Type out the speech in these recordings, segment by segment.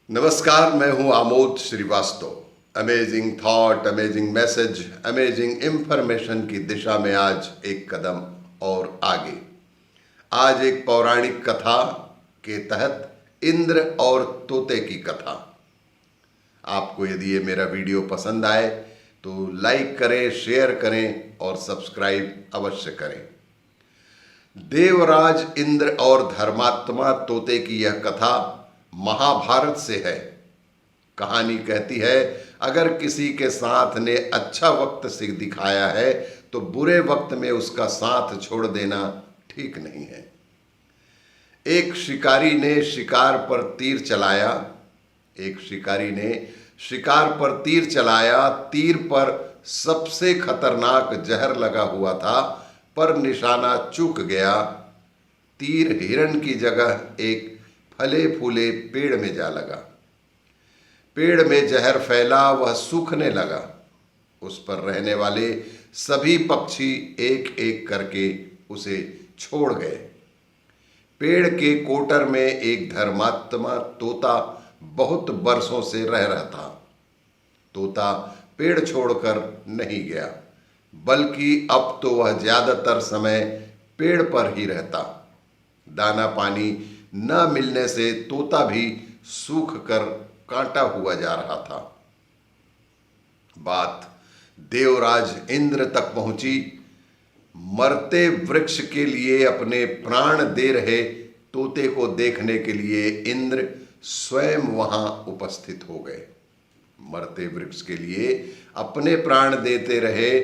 नमस्कार, मैं हूं Amod Srivastava. Amazing thought, amazing message, amazing information की दिशा में आज एक कदम और आगे। आज एक पौराणिक कथा के तहत इंद्र और तोते की कथा। आपको यदि ये मेरा वीडियो पसंद आए तो लाइक करें, शेयर करें और सब्सक्राइब अवश्य करें। देवराज इंद्र और धर्मात्मा तोते की यह कथा महाभारत से है। कहानी कहती है, अगर किसी के साथ ने अच्छा वक्त से दिखाया है तो बुरे वक्त में उसका साथ छोड़ देना ठीक नहीं है। एक शिकारी ने शिकार पर तीर चलाया। तीर पर सबसे खतरनाक जहर लगा हुआ था, पर निशाना चूक गया। तीर हिरण की जगह एक फले फूले पेड़ में जा लगा। पेड़ में जहर फैला, वह सूखने लगा। उस पर रहने वाले सभी पक्षी एक एक करके उसे छोड़ गए। पेड़ के कोटर में एक धर्मात्मा तोता बहुत बरसों से रह रहा था। तोता पेड़ छोड़कर नहीं गया, बल्कि अब तो वह ज्यादातर समय पेड़ पर ही रहता। दाना पानी न मिलने से तोता भी सूख कर कांटा हुआ जा रहा था। बात देवराज इंद्र तक पहुंची। मरते वृक्ष के लिए अपने प्राण दे रहे तोते को देखने के लिए इंद्र स्वयं वहां उपस्थित हो गए। मरते वृक्ष के लिए अपने प्राण देते रहे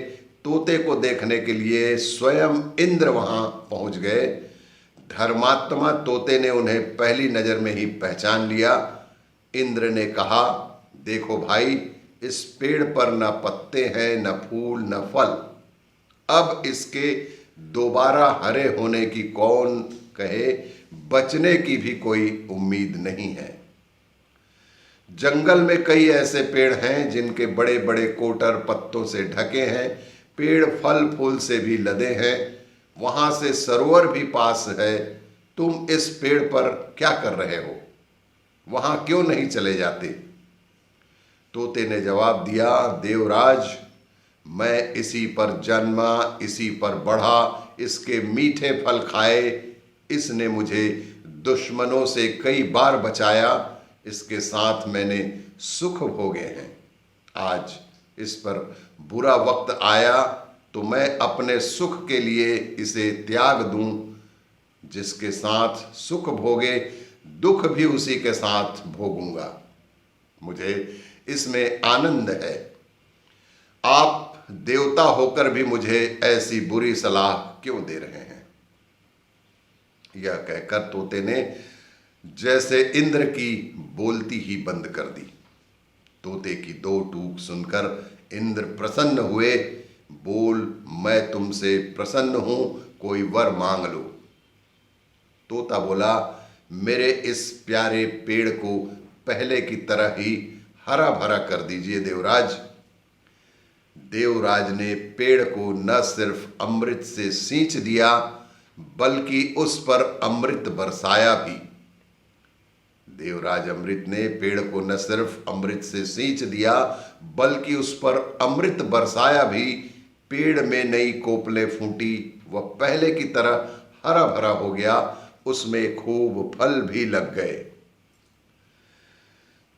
तोते को देखने के लिए स्वयं इंद्र वहां पहुंच गए। धर्मात्मा तोते ने उन्हें पहली नजर में ही पहचान लिया। इंद्र ने कहा, देखो भाई, इस पेड़ पर न पत्ते हैं, न फूल, न फल। अब इसके दोबारा हरे होने की कौन कहे, बचने की भी कोई उम्मीद नहीं है। जंगल में कई ऐसे पेड़ हैं जिनके बड़े बड़े कोटर पत्तों से ढके हैं। पेड़ फल फूल से भी लदे हैं। वहां से सरोवर भी पास है। तुम इस पेड़ पर क्या कर रहे हो? वहां क्यों नहीं चले जाते? तोते ने जवाब दिया, देवराज, मैं इसी पर जन्मा, इसी पर बढ़ा, इसके मीठे फल खाए। इसने मुझे दुश्मनों से कई बार बचाया। इसके साथ मैंने सुख भोगे हैं। आज इस पर बुरा वक्त आया तो मैं अपने सुख के लिए इसे त्याग दूं। जिसके साथ सुख भोगे, दुख भी उसी के साथ भोगूंगा। मुझे इसमें आनंद है। आप देवता होकर भी मुझे ऐसी बुरी सलाह क्यों दे रहे हैं? यह कहकर तोते ने जैसे इंद्र की बोलती ही बंद कर दी। तोते की दो टूक सुनकर इंद्र प्रसन्न हुए। बोल, मैं तुमसे प्रसन्न हूं, कोई वर मांग लो। तोता बोला, मेरे इस प्यारे पेड़ को पहले की तरह ही हरा भरा कर दीजिए देवराज। देवराज ने पेड़ को न सिर्फ अमृत से सींच दिया, बल्कि उस पर अमृत बरसाया भी। देवराज अमृत ने पेड़ को न सिर्फ अमृत से सींच दिया, बल्कि उस पर अमृत बरसाया भी। पेड़ में नई कोपलें फूटी। वह पहले की तरह हरा भरा हो गया। उसमें खूब फल भी लग गए।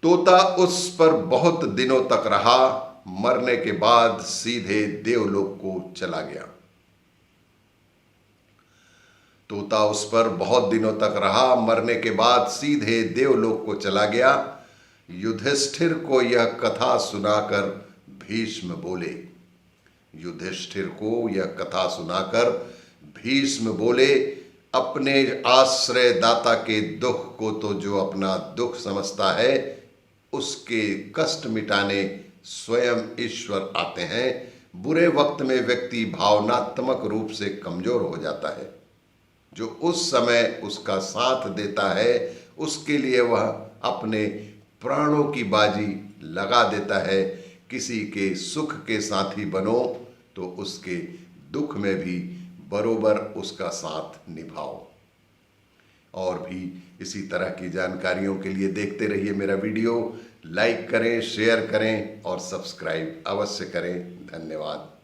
तोता उस पर बहुत दिनों तक रहा। मरने के बाद सीधे देवलोक को चला गया। तोता उस पर बहुत दिनों तक रहा। मरने के बाद सीधे देवलोक को चला गया। युधिष्ठिर को यह कथा सुनाकर भीष्म बोले। अपने आश्रय दाता के दुख को तो जो अपना दुख समझता है, उसके कष्ट मिटाने स्वयं ईश्वर आते हैं। बुरे वक्त में व्यक्ति भावनात्मक रूप से कमजोर हो जाता है। जो उस समय उसका साथ देता है, उसके लिए वह अपने प्राणों की बाजी लगा देता है। किसी के सुख के साथी बनो तो उसके दुख में भी बरोबर उसका साथ निभाओ। और भी इसी तरह की जानकारियों के लिए देखते रहिए मेरा वीडियो। लाइक करें, शेयर करें और सब्सक्राइब अवश्य करें। धन्यवाद।